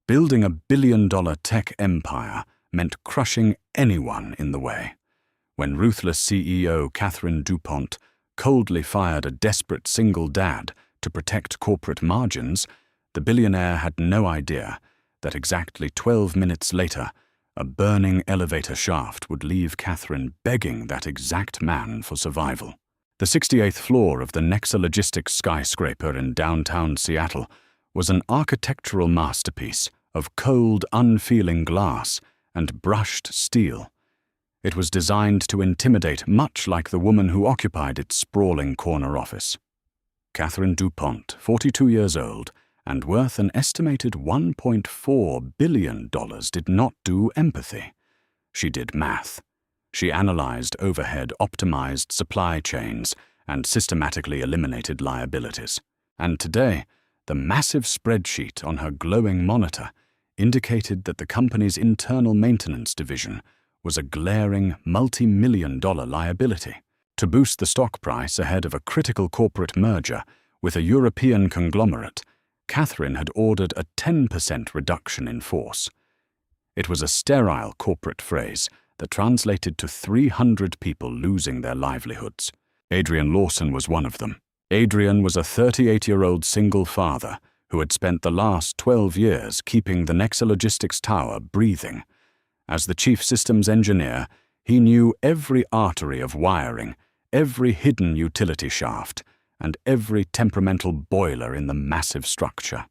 Building a billion-dollar tech empire meant crushing anyone in the way. When ruthless CEO Catherine DuPont coldly fired a desperate single dad to protect corporate margins, the billionaire had no idea that exactly 12 minutes later, a burning elevator shaft would leave Catherine begging that exact man for survival. The 68th floor of the Nexa Logistics skyscraper in downtown Seattle was an architectural masterpiece of cold, unfeeling glass and brushed steel. It was designed to intimidate, much like the woman who occupied its sprawling corner office. Catherine DuPont, 42 years old, and worth an estimated $1.4 billion, did not do empathy. She did math. She analyzed overhead, optimized supply chains, and systematically eliminated liabilities. And today, the massive spreadsheet on her glowing monitor indicated that the company's internal maintenance division was a glaring multi-million-dollar liability. To boost the stock price ahead of a critical corporate merger with a European conglomerate, Catherine had ordered a 10% reduction in force. It was a sterile corporate phrase that translated to 300 people losing their livelihoods. Adrian Lawson was one of them. Adrian was a 38-year-old single father who had spent the last 12 years keeping the Nexa Logistics tower breathing. As the chief systems engineer, he knew every artery of wiring, every hidden utility shaft, and every temperamental boiler in the massive structure.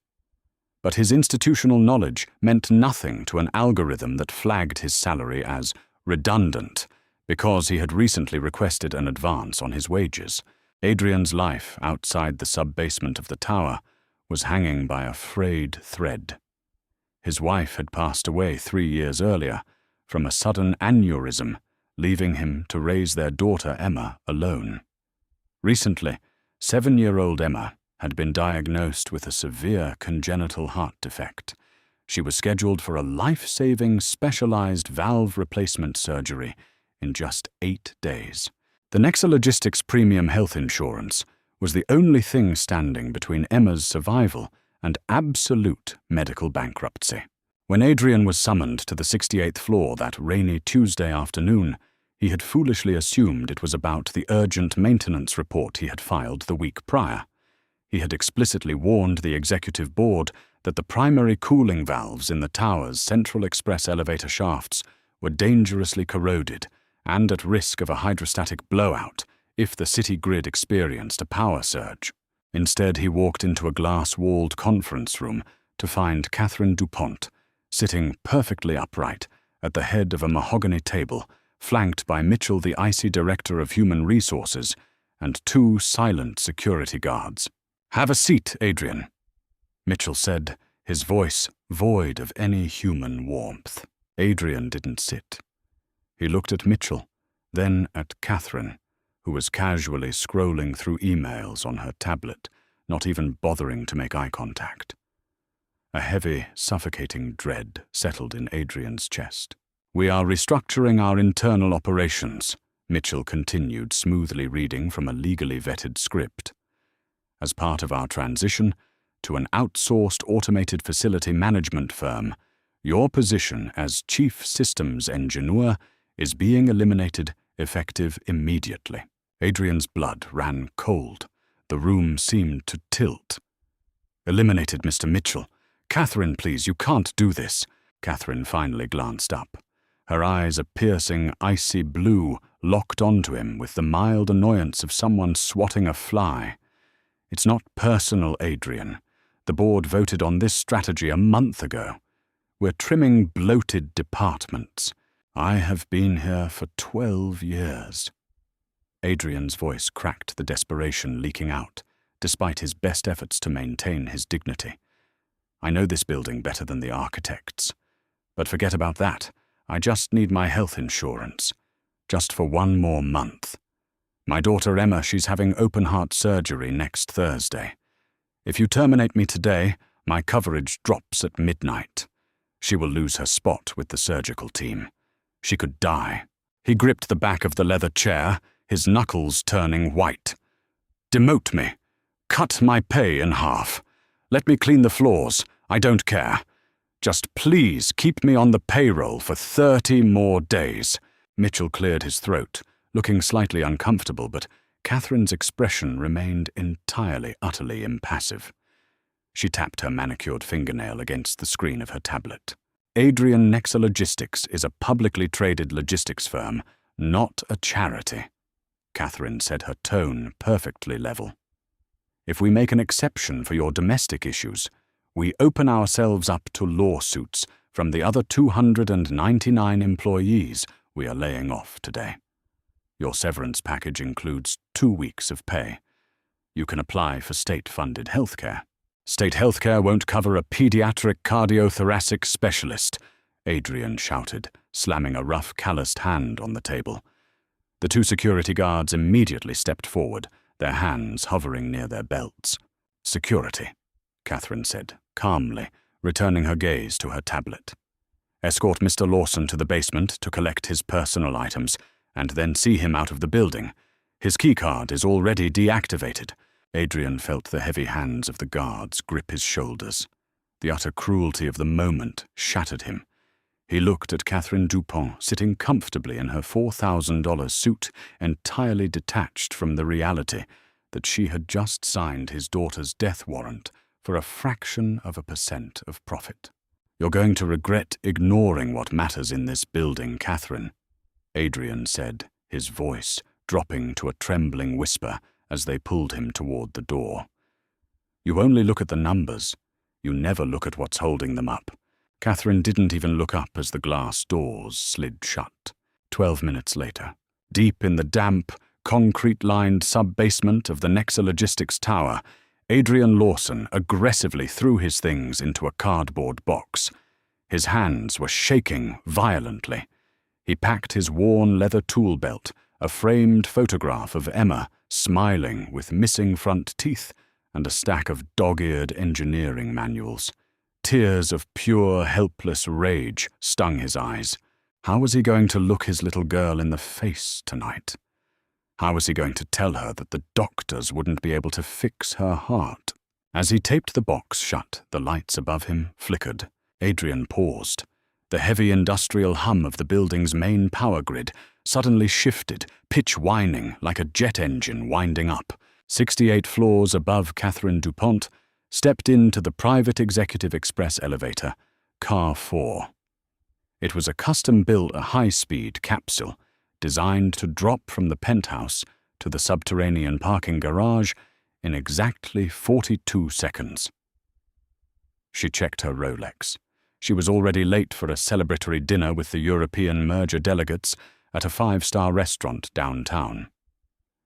But his institutional knowledge meant nothing to an algorithm that flagged his salary as redundant because he had recently requested an advance on his wages. Adrian's life outside the sub-basement of the tower was hanging by a frayed thread. His wife had passed away 3 years earlier from a sudden aneurysm, leaving him to raise their daughter Emma alone. Recently, 7-year-old Emma had been diagnosed with a severe congenital heart defect. She was scheduled for a life-saving specialized valve replacement surgery in just 8 days. The Nexa Logistics premium health insurance was the only thing standing between Emma's survival and absolute medical bankruptcy. When Adrian was summoned to the 68th floor that rainy Tuesday afternoon, he had foolishly assumed it was about the urgent maintenance report he had filed the week prior. He had explicitly warned the executive board that the primary cooling valves in the tower's Central Express elevator shafts were dangerously corroded and at risk of a hydrostatic blowout if the city grid experienced a power surge. Instead, he walked into a glass-walled conference room to find Catherine DuPont sitting perfectly upright at the head of a mahogany table, flanked by Mitchell, the icy director of human resources, and 2 silent security guards. "Have a seat, Adrian," Mitchell said, his voice void of any human warmth. Adrian didn't sit. He looked at Mitchell, then at Catherine, who was casually scrolling through emails on her tablet, not even bothering to make eye contact. A heavy, suffocating dread settled in Adrian's chest. "We are restructuring our internal operations," Mitchell continued, smoothly reading from a legally vetted script. "As part of our transition to an outsourced automated facility management firm, your position as chief systems engineer is being eliminated effective immediately." Adrian's blood ran cold. The room seemed to tilt. "Eliminated, Mr. Mitchell. Catherine, please, you can't do this." Catherine finally glanced up. Her eyes, a piercing, icy blue, locked onto him with the mild annoyance of someone swatting a fly. "It's not personal, Adrian. The board voted on this strategy a month ago. We're trimming bloated departments. I have been here for 12 years. Adrian's voice cracked the desperation leaking out, despite his best efforts to maintain his dignity. "I know this building better than the architects. But forget about that. I just need my health insurance. Just for 1 more month. My daughter Emma, she's having open-heart surgery next Thursday. If you terminate me today, my coverage drops at midnight. She will lose her spot with the surgical team. She could die." He gripped the back of the leather chair, his knuckles turning white. "Demote me. Cut my pay in half. Let me clean the floors. I don't care. Just please keep me on the payroll for 30 more days. Mitchell cleared his throat, looking slightly uncomfortable, but Catherine's expression remained entirely, utterly impassive. She tapped her manicured fingernail against the screen of her tablet. Adrian Nexa Logistics is a publicly traded logistics firm, not a charity. Catherine said, her tone perfectly level. If we make an exception for your domestic issues, we open ourselves up to lawsuits from the other 299 employees we are laying off today. Your severance package includes 2 weeks of pay. You can apply for state-funded healthcare. State healthcare won't cover a pediatric cardiothoracic specialist, Adrian shouted, slamming a rough, calloused hand on the table. The 2 security guards immediately stepped forward, their hands hovering near their belts. Security, Catherine said, calmly, returning her gaze to her tablet. Escort Mr. Lawson to the basement to collect his personal items, and then see him out of the building. His keycard is already deactivated. Adrian felt the heavy hands of the guards grip his shoulders. The utter cruelty of the moment shattered him. He looked at Catherine Dupont sitting comfortably in her $4,000 suit, entirely detached from the reality that she had just signed his daughter's death warrant for a fraction of a % of profit. "You're going to regret ignoring what matters in this building, Catherine," Adrian said, his voice dropping to a trembling whisper as they pulled him toward the door. "You only look at the numbers. You never look at what's holding them up." Catherine didn't even look up as the glass doors slid shut. 12 minutes later, deep in the damp, concrete-lined sub-basement of the Nexa Logistics Tower, Adrian Lawson aggressively threw his things into a cardboard box. His hands were shaking violently. He packed his worn leather tool belt, a framed photograph of Emma smiling with missing front teeth, and a stack of dog-eared engineering manuals. Tears of pure, helpless rage stung his eyes. How was he going to look his little girl in the face tonight? How was he going to tell her that the doctors wouldn't be able to fix her heart? As he taped the box shut, the lights above him flickered. Adrian paused. The heavy industrial hum of the building's main power grid suddenly shifted, pitch whining like a jet engine winding up. 68 floors above Catherine Dupont stepped into the private executive express elevator, Car 4. It was a custom-built, high-speed capsule designed to drop from the penthouse to the subterranean parking garage in exactly 42 seconds. She checked her Rolex. She was already late for a celebratory dinner with the European merger delegates at a 5-star restaurant downtown.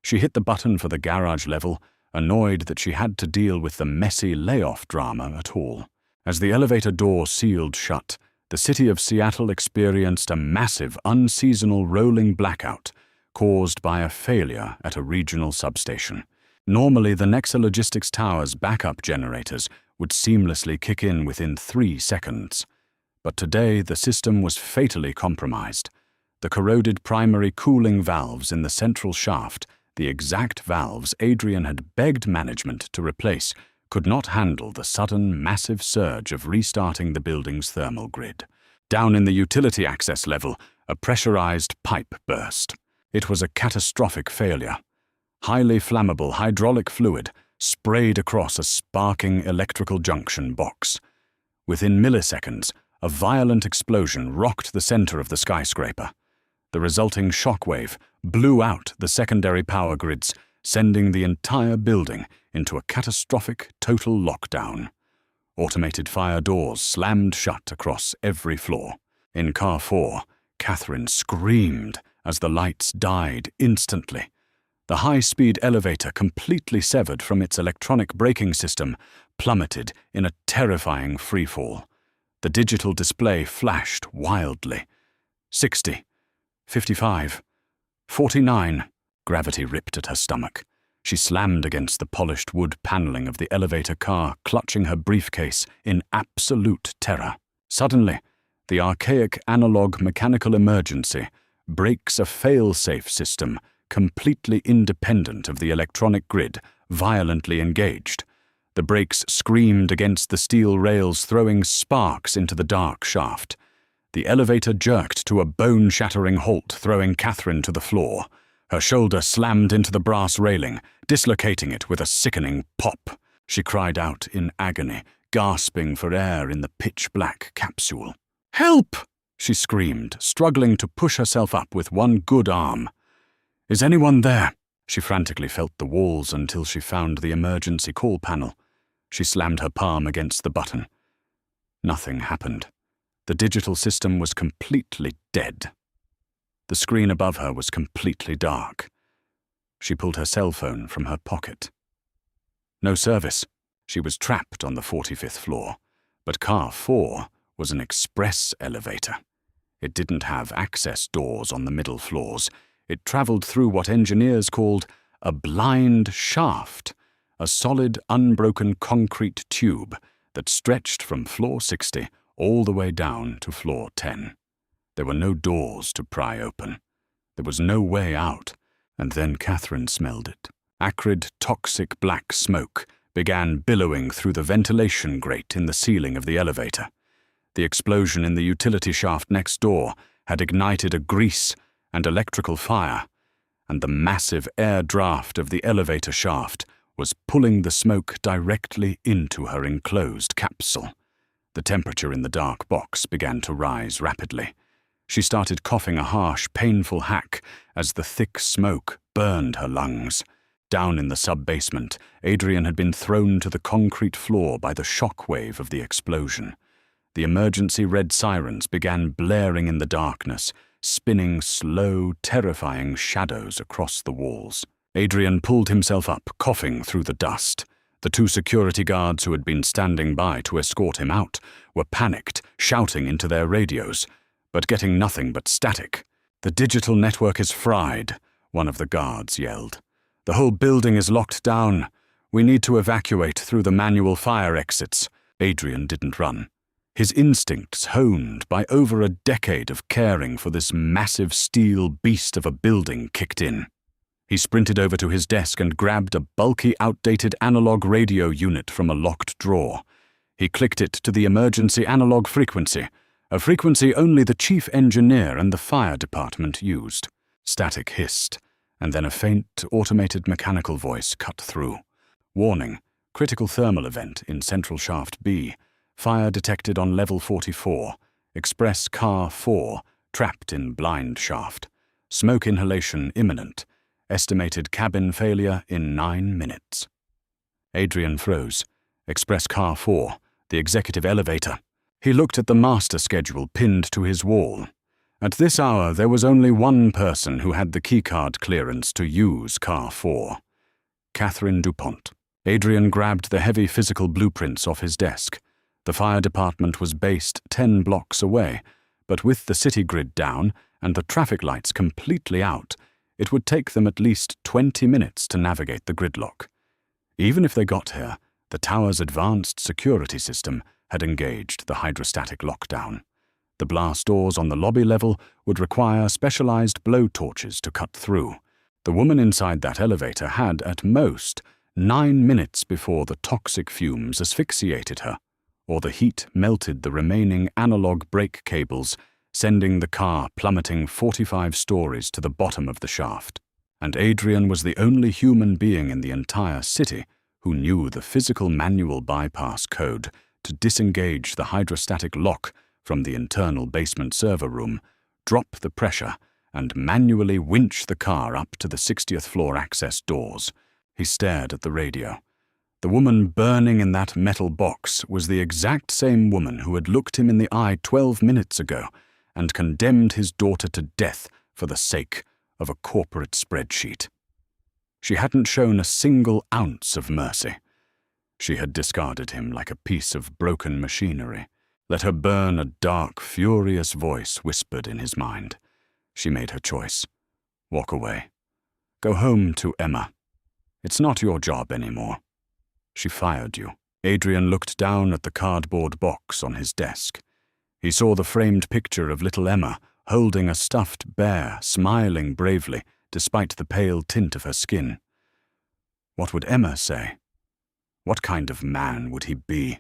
She hit the button for the garage level, annoyed that she had to deal with the messy layoff drama at all. As the elevator door sealed shut, the city of Seattle experienced a massive, unseasonal rolling blackout caused by a failure at a regional substation. Normally, the Nexa Logistics Tower's backup generators would seamlessly kick in within 3 seconds. But today, the system was fatally compromised. The corroded primary cooling valves in the central shaft, the exact valves Adrian had begged management to replace, could not handle the sudden, massive surge of restarting the building's thermal grid. Down in the utility access level, a pressurized pipe burst. It was a catastrophic failure. Highly flammable hydraulic fluid sprayed across a sparking electrical junction box. Within milliseconds, a violent explosion rocked the center of the skyscraper. The resulting shockwave blew out the secondary power grids, sending the entire building into a catastrophic total lockdown. Automated fire doors slammed shut across every floor. In Car 4, Catherine screamed as the lights died instantly. The high-speed elevator, completely severed from its electronic braking system, plummeted in a terrifying freefall. The digital display flashed wildly. 60, 55, 49. Gravity ripped at her stomach. She slammed against the polished wood paneling of the elevator car, clutching her briefcase in absolute terror. Suddenly, the archaic analog mechanical emergency breaks a fail-safe system completely independent of the electronic grid, violently engaged. The brakes screamed against the steel rails, throwing sparks into the dark shaft. The elevator jerked to a bone-shattering halt, throwing Catherine to the floor. Her shoulder slammed into the brass railing, dislocating it with a sickening pop. She cried out in agony, gasping for air in the pitch-black capsule. "Help!" she screamed, struggling to push herself up with one good arm. "Is anyone there?" She frantically felt the walls until she found the emergency call panel. She slammed her palm against the button. Nothing happened. The digital system was completely dead. The screen above her was completely dark. She pulled her cell phone from her pocket. No service. She was trapped on the 45th floor. But Car 4 was an express elevator. It didn't have access doors on the middle floors. It traveled through what engineers called a blind shaft, a solid, unbroken concrete tube that stretched from floor 60 all the way down to floor 10. There were no doors to pry open. There was no way out, and then Catherine smelled it. Acrid, toxic black smoke began billowing through the ventilation grate in the ceiling of the elevator. The explosion in the utility shaft next door had ignited a grease and electrical fire, and the massive air draft of the elevator shaft was pulling the smoke directly into her enclosed capsule. The temperature in the dark box began to rise rapidly. She started coughing a harsh, painful hack as the thick smoke burned her lungs. Down in the sub-basement, Adrian had been thrown to the concrete floor by the shock wave of the explosion. The emergency red sirens began blaring in the darkness, spinning slow, terrifying shadows across the walls. Adrian pulled himself up, coughing through the dust. The two security guards who had been standing by to escort him out were panicked, shouting into their radios, but getting nothing but static. "The digital network is fried," one of the guards yelled. "The whole building is locked down. We need to evacuate through the manual fire exits." Adrian didn't run. His instincts, honed by over a decade of caring for this massive steel beast of a building, kicked in. He sprinted over to his desk and grabbed a bulky, outdated analog radio unit from a locked drawer. He clicked it to the emergency analog frequency, a frequency only the chief engineer and the fire department used. Static hissed, and then a faint, automated mechanical voice cut through. "Warning, critical thermal event in Central Shaft B. Fire detected on level 44. Express Car 4, trapped in blind shaft. Smoke inhalation imminent. Estimated cabin failure in 9 minutes. Adrian froze. Express Car 4, the executive elevator. He looked at the master schedule pinned to his wall. At this hour, there was only one person who had the keycard clearance to use Car 4. Catherine DuPont. Adrian grabbed the heavy physical blueprints off his desk. The fire department was based 10 blocks away, but with the city grid down and the traffic lights completely out, it would take them at least 20 minutes to navigate the gridlock. Even if they got here, the tower's advanced security system had engaged the hydrostatic lockdown. The blast doors on the lobby level would require specialized blowtorches to cut through. The woman inside that elevator had, at most, 9 minutes before the toxic fumes asphyxiated her, or the heat melted the remaining analog brake cables, sending the car plummeting 45 stories to the bottom of the shaft. And Adrian was the only human being in the entire city who knew the physical manual bypass code to disengage the hydrostatic lock from the internal basement server room, drop the pressure, and manually winch the car up to the 60th floor access doors. He stared at the radio. The woman burning in that metal box was the exact same woman who had looked him in the eye 12 minutes ago and condemned his daughter to death for the sake of a corporate spreadsheet. She hadn't shown a single ounce of mercy. She had discarded him like a piece of broken machinery. Let her burn, a dark, furious voice whispered in his mind. She made her choice. Walk away. Go home to Emma. It's not your job anymore. She fired you. Adrian looked down at the cardboard box on his desk. He saw the framed picture of little Emma holding a stuffed bear, smiling bravely despite the pale tint of her skin. What would Emma say? What kind of man would he be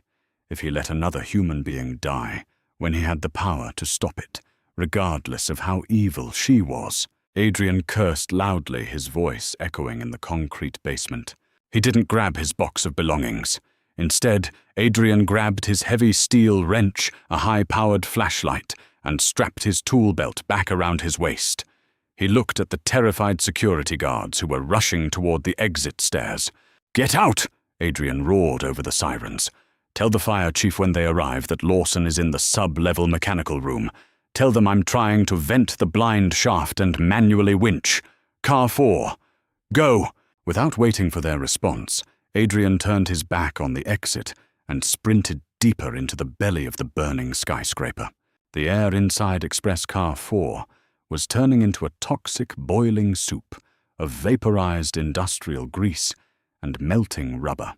if he let another human being die when he had the power to stop it, regardless of how evil she was? Adrian cursed loudly, his voice echoing in the concrete basement. He didn't grab his box of belongings. Instead, Adrian grabbed his heavy steel wrench, a high-powered flashlight, and strapped his tool belt back around his waist. He looked at the terrified security guards who were rushing toward the exit stairs. "Get out!" Adrian roared over the sirens. "Tell the fire chief when they arrive that Lawson is in the sub-level mechanical room. Tell them I'm trying to vent the blind shaft and manually winch. Car 4. Go!" Without waiting for their response, Adrian turned his back on the exit and sprinted deeper into the belly of the burning skyscraper. The air inside Express Car 4 was turning into a toxic boiling soup of vaporized industrial grease and melting rubber.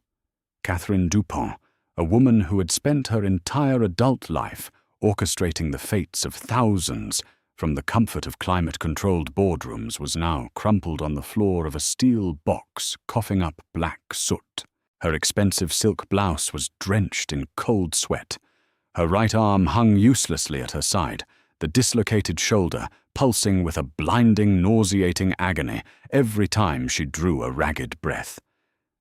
Catherine Dupont, a woman who had spent her entire adult life orchestrating the fates of thousands from the comfort of climate-controlled boardrooms, was now crumpled on the floor of a steel box, coughing up black soot. Her expensive silk blouse was drenched in cold sweat. Her right arm hung uselessly at her side, the dislocated shoulder pulsing with a blinding, nauseating agony every time she drew a ragged breath.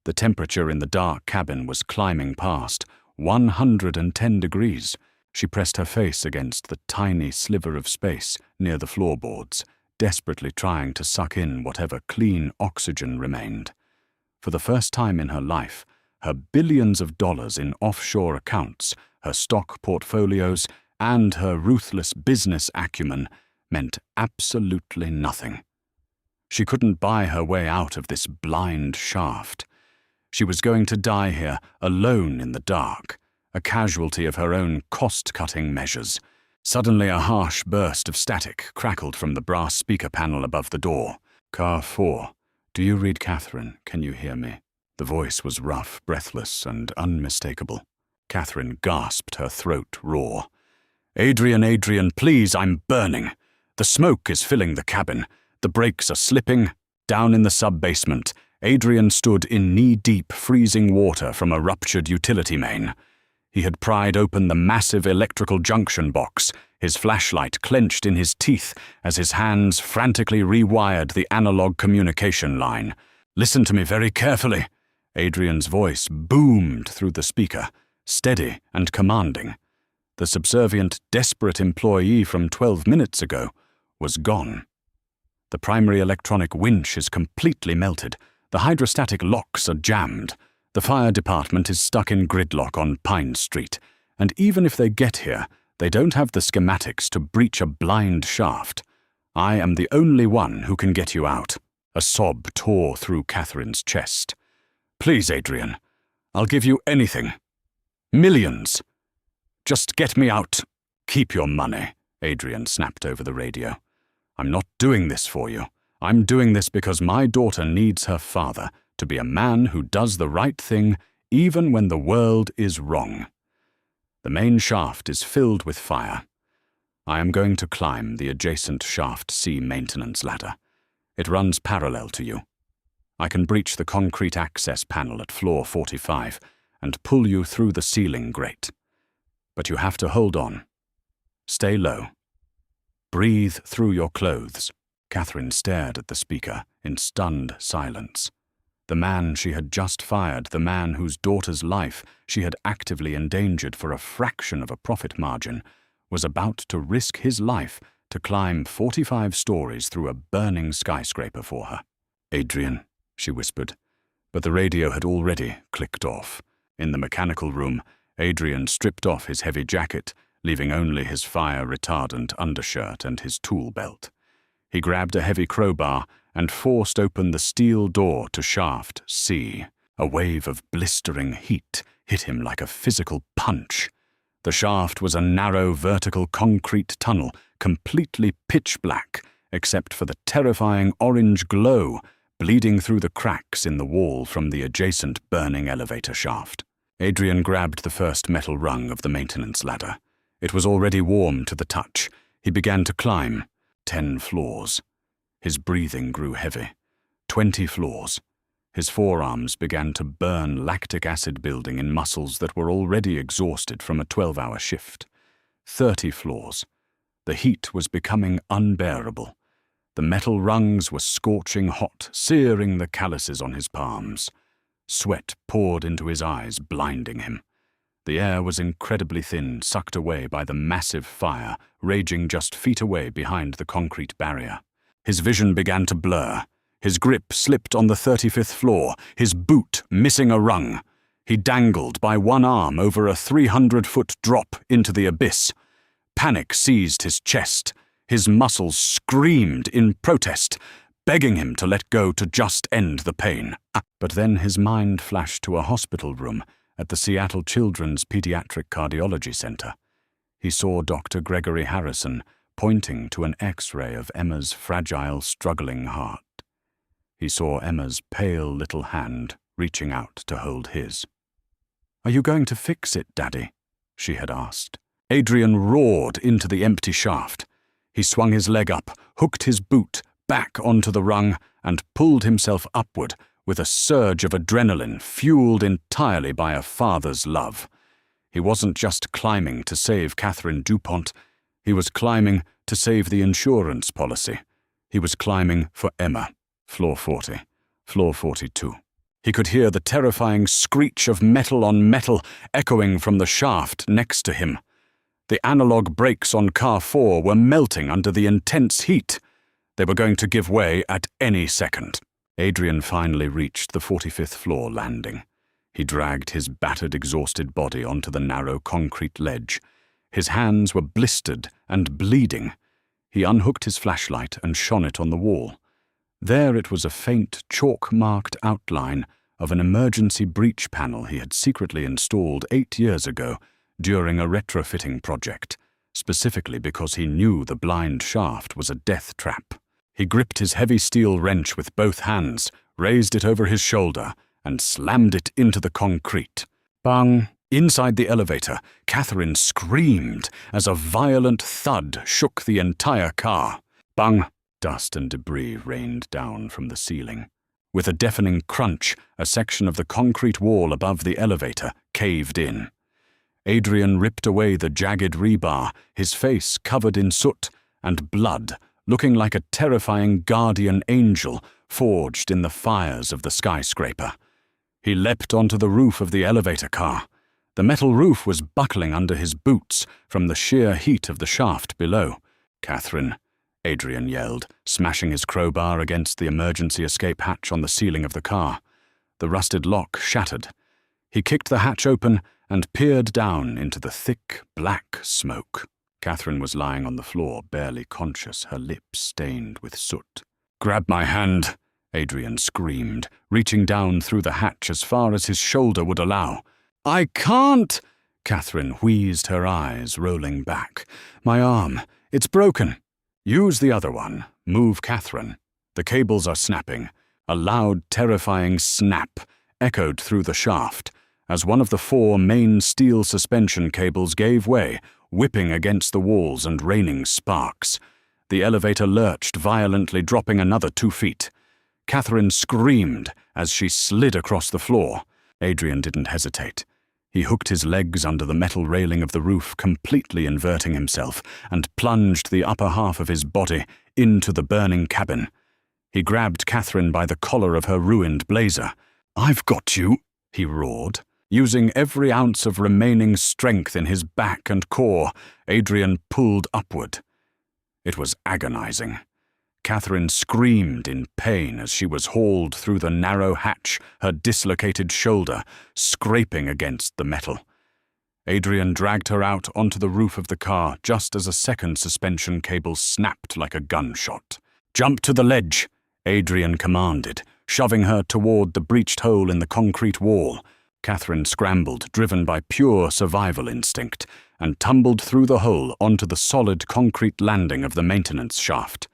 The temperature in the dark cabin was climbing past 110 degrees. She pressed her face against the tiny sliver of space near the floorboards, desperately trying to suck in whatever clean oxygen remained. For the first time in her life, her billions of dollars in offshore accounts, her stock portfolios, and her ruthless business acumen meant absolutely nothing. She couldn't buy her way out of this blind shaft. She was going to die here, alone in the dark, a casualty of her own cost-cutting measures. Suddenly a harsh burst of static crackled from the brass speaker panel above the door. "Car 4. Do you read Catherine? Can you hear me?" The voice was rough, breathless, and unmistakable. Catherine gasped, her throat raw. Adrian, please, I'm burning. The smoke is filling the cabin. The brakes are slipping." Down in the sub-basement, Adrian stood in knee-deep freezing water from a ruptured utility main. He had pried open the massive electrical junction box, his flashlight clenched in his teeth as his hands frantically rewired the analog communication line. "Listen to me very carefully." Adrian's voice boomed through the speaker, steady and commanding. The subservient, desperate employee from 12 minutes ago was gone. "The primary electronic winch is completely melted. The hydrostatic locks are jammed. The fire department is stuck in gridlock on Pine Street, and even if they get here, they don't have the schematics to breach a blind shaft. I am the only one who can get you out." A sob tore through Catherine's chest. "Please, Adrian, I'll give you anything. Millions. Just get me out." "Keep your money," Adrian snapped over the radio. "I'm not doing this for you. I'm doing this because my daughter needs her father to be a man who does the right thing even when the world is wrong. The main shaft is filled with fire. I am going to climb the adjacent shaft C maintenance ladder. It runs parallel to you. I can breach the concrete access panel at floor 45 and pull you through the ceiling grate. But you have to hold on. Stay low. Breathe through your clothes." Catherine stared at the speaker in stunned silence. The man she had just fired, the man whose daughter's life she had actively endangered for a fraction of a profit margin, was about to risk his life to climb 45 stories through a burning skyscraper for her. "Adrian," she whispered, but the radio had already clicked off. In the mechanical room, Adrian stripped off his heavy jacket, leaving only his fire-retardant undershirt and his tool belt. He grabbed a heavy crowbar and forced open the steel door to shaft C. A wave of blistering heat hit him like a physical punch. The shaft was a narrow vertical concrete tunnel, completely pitch black, except for the terrifying orange glow bleeding through the cracks in the wall from the adjacent burning elevator shaft. Adrian grabbed the first metal rung of the maintenance ladder. It was already warm to the touch. He began to climb. 10 floors. His breathing grew heavy. 20 floors. His forearms began to burn lactic acid building in muscles that were already exhausted from a 12-hour shift. 30 floors. The heat was becoming unbearable. The metal rungs were scorching hot, searing the calluses on his palms. Sweat poured into his eyes, blinding him. The air was incredibly thin, sucked away by the massive fire raging just feet away behind the concrete barrier. His vision began to blur. His grip slipped on the 35th floor, his boot missing a rung. He dangled by one arm over a 300-foot drop into the abyss. Panic seized his chest. His muscles screamed in protest, begging him to let go to just end the pain. But then his mind flashed to a hospital room at the Seattle Children's Pediatric Cardiology Center. He saw Dr. Gregory Harrison pointing to an X-ray of Emma's fragile, struggling heart. He saw Emma's pale little hand reaching out to hold his. "Are you going to fix it, Daddy?" she had asked. Adrian roared into the empty shaft. He swung his leg up, hooked his boot back onto the rung, and pulled himself upward with a surge of adrenaline fueled entirely by a father's love. He wasn't just climbing to save Catherine DuPont. He was climbing to save the insurance policy. He was climbing for Emma. Floor 40, floor 42. He could hear the terrifying screech of metal on metal echoing from the shaft next to him. The analog brakes on car 4 were melting under the intense heat. They were going to give way at any second. Adrian finally reached the 45th floor landing. He dragged his battered, exhausted body onto the narrow concrete ledge. His hands were blistered and bleeding. He unhooked his flashlight and shone it on the wall. There it was, a faint, chalk-marked outline of an emergency breach panel he had secretly installed 8 years ago during a retrofitting project, specifically because he knew the blind shaft was a death trap. He gripped his heavy steel wrench with both hands, raised it over his shoulder, and slammed it into the concrete. Bang! Inside the elevator, Catherine screamed as a violent thud shook the entire car. Bang! Dust and debris rained down from the ceiling. With a deafening crunch, a section of the concrete wall above the elevator caved in. Adrian ripped away the jagged rebar, his face covered in soot and blood, looking like a terrifying guardian angel forged in the fires of the skyscraper. He leapt onto the roof of the elevator car. The metal roof was buckling under his boots from the sheer heat of the shaft below. "Catherine," Adrian yelled, smashing his crowbar against the emergency escape hatch on the ceiling of the car. The rusted lock shattered. He kicked the hatch open and peered down into the thick, black smoke. Catherine was lying on the floor, barely conscious, her lips stained with soot. "Grab my hand," Adrian screamed, reaching down through the hatch as far as his shoulder would allow. "I can't!" Catherine wheezed, her eyes rolling back. "My arm, it's broken." "Use the other one. Move, Catherine. The cables are snapping." A loud, terrifying snap echoed through the shaft as one of the 4 main steel suspension cables gave way, whipping against the walls and raining sparks. The elevator lurched violently, dropping another 2 feet. Catherine screamed as she slid across the floor. Adrian didn't hesitate. He hooked his legs under the metal railing of the roof, completely inverting himself, and plunged the upper half of his body into the burning cabin. He grabbed Catherine by the collar of her ruined blazer. "I've got you," he roared. Using every ounce of remaining strength in his back and core, Adrian pulled upward. It was agonizing. Catherine screamed in pain as she was hauled through the narrow hatch, her dislocated shoulder scraping against the metal. Adrian dragged her out onto the roof of the car just as a second suspension cable snapped like a gunshot. "Jump to the ledge," Adrian commanded, shoving her toward the breached hole in the concrete wall. Catherine scrambled, driven by pure survival instinct, and tumbled through the hole onto the solid concrete landing of the maintenance shaft.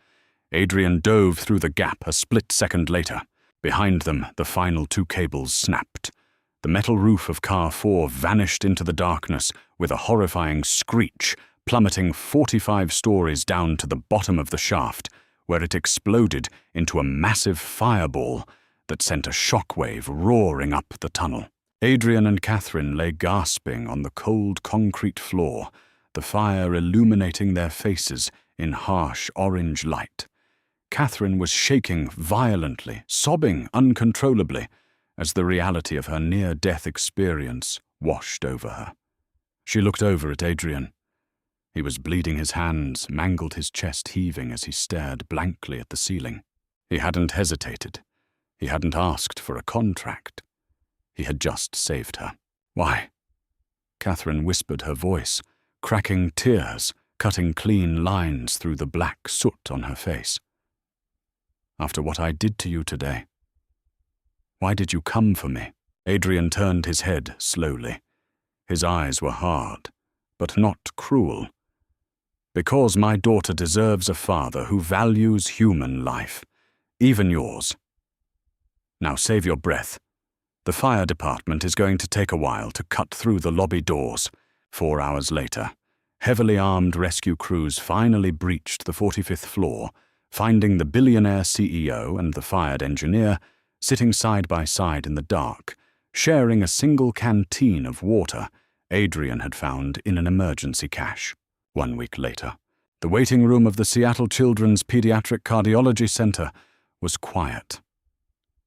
Adrian dove through the gap a split second later. Behind them, the final 2 cables snapped. The metal roof of car 4 vanished into the darkness with a horrifying screech, plummeting 45 stories down to the bottom of the shaft, where it exploded into a massive fireball that sent a shockwave roaring up the tunnel. Adrian and Catherine lay gasping on the cold concrete floor, the fire illuminating their faces in harsh orange light. Catherine was shaking violently, sobbing uncontrollably, as the reality of her near-death experience washed over her. She looked over at Adrian. He was bleeding his hands, mangled, his chest heaving as he stared blankly at the ceiling. He hadn't hesitated. He hadn't asked for a contract. He had just saved her. Why? Catherine whispered, her voice, cracking tears, cutting clean lines through the black soot on her face. After what I did to you today. Why did you come for me? Adrian turned his head slowly. His eyes were hard, but not cruel. Because my daughter deserves a father who values human life, even yours. Now save your breath. The fire department is going to take a while to cut through the lobby doors. 4 hours later, heavily armed rescue crews finally breached the 45th floor, finding the billionaire CEO and the fired engineer sitting side by side in the dark, sharing a single canteen of water Adrian had found in an emergency cache. 1 week later, the waiting room of the Seattle Children's Pediatric Cardiology Center was quiet.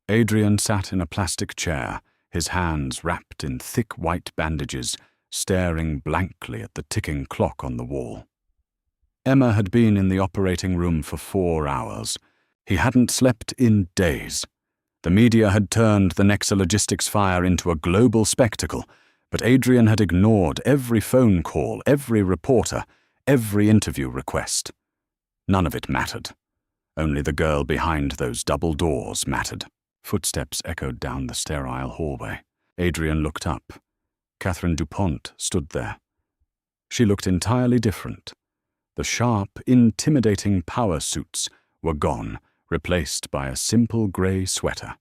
Adrian sat in a plastic chair, his hands wrapped in thick white bandages, staring blankly at the ticking clock on the wall. Emma had been in the operating room for 4 hours. He hadn't slept in days. The media had turned the Nexa Logistics fire into a global spectacle, but Adrian had ignored every phone call, every reporter, every interview request. None of it mattered. Only the girl behind those double doors mattered. Footsteps echoed down the sterile hallway. Adrian looked up. Catherine DuPont stood there. She looked entirely different. The sharp, intimidating power suits were gone, replaced by a simple grey sweater.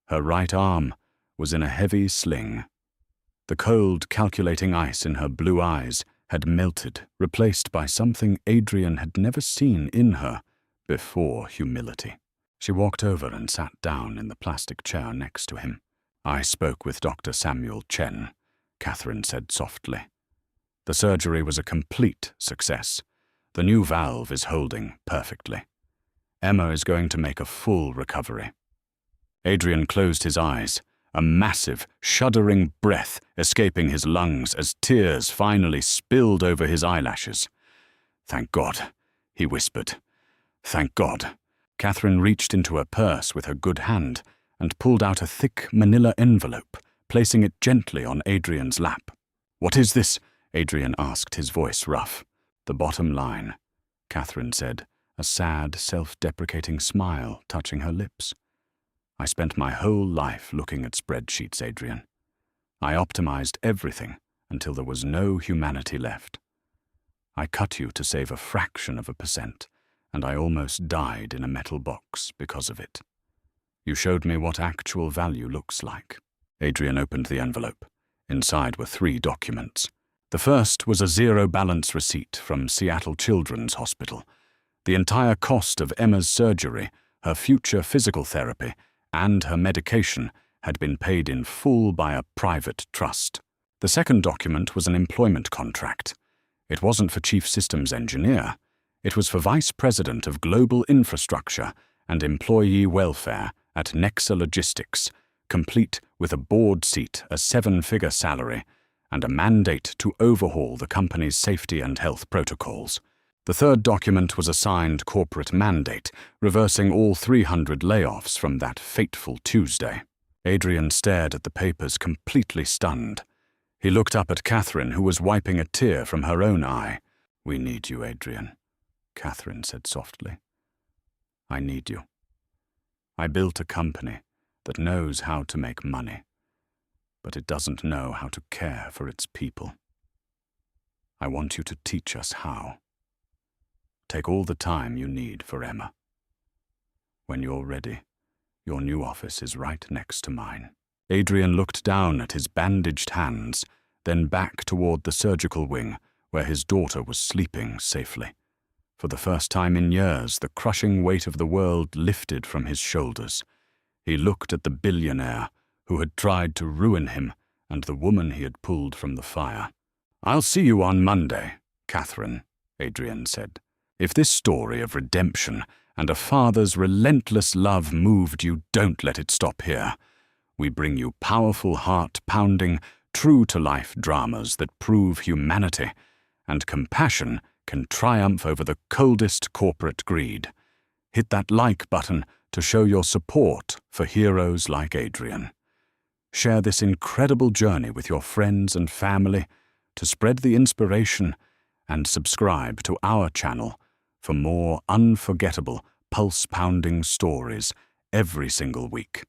Her right arm was in a heavy sling. The cold, calculating ice in her blue eyes had melted, replaced by something Adrian had never seen in her before: humility. She walked over and sat down in the plastic chair next to him. I spoke with Dr. Samuel Chen, Catherine said softly. The surgery was a complete success. The new valve is holding perfectly. Emma is going to make a full recovery. Adrian closed his eyes, a massive, shuddering breath escaping his lungs as tears finally spilled over his eyelashes. "Thank God," he whispered. "Thank God." Catherine reached into her purse with her good hand and pulled out a thick manila envelope, placing it gently on Adrian's lap. "What is this?" Adrian asked, his voice rough. "The bottom line," Catherine said, a sad, self-deprecating smile touching her lips. "I spent my whole life looking at spreadsheets, Adrian. I optimized everything until there was no humanity left. I cut you to save a fraction of a percent, and I almost died in a metal box because of it. You showed me what actual value looks like." Adrian opened the envelope. Inside were 3 documents. The first was a zero-balance receipt from Seattle Children's Hospital. The entire cost of Emma's surgery, her future physical therapy, and her medication had been paid in full by a private trust. The second document was an employment contract. It wasn't for Chief Systems Engineer. It was for Vice President of Global Infrastructure and Employee Welfare at Nexa Logistics, complete with a board seat, a 7-figure salary, and a mandate to overhaul the company's safety and health protocols. The third document was a signed corporate mandate, reversing all 300 layoffs from that fateful Tuesday. Adrian stared at the papers, completely stunned. He looked up at Catherine, who was wiping a tear from her own eye. "We need you, Adrian," Catherine said softly. "I need you. I built a company that knows how to make money, but it doesn't know how to care for its people. I want you to teach us how. Take all the time you need for Emma. When you're ready, your new office is right next to mine." Adrian looked down at his bandaged hands, then back toward the surgical wing, where his daughter was sleeping safely. For the first time in years, the crushing weight of the world lifted from his shoulders. He looked at the billionaire who had tried to ruin him and the woman he had pulled from the fire. "I'll see you on Monday, Catherine," Adrian said. "If this story of redemption and a father's relentless love moved you, don't let it stop here. We bring you powerful, heart-pounding, true-to-life dramas that prove humanity and compassion can triumph over the coldest corporate greed. Hit that like button to show your support for heroes like Adrian. Share this incredible journey with your friends and family to spread the inspiration, and subscribe to our channel for more unforgettable, pulse-pounding stories every single week.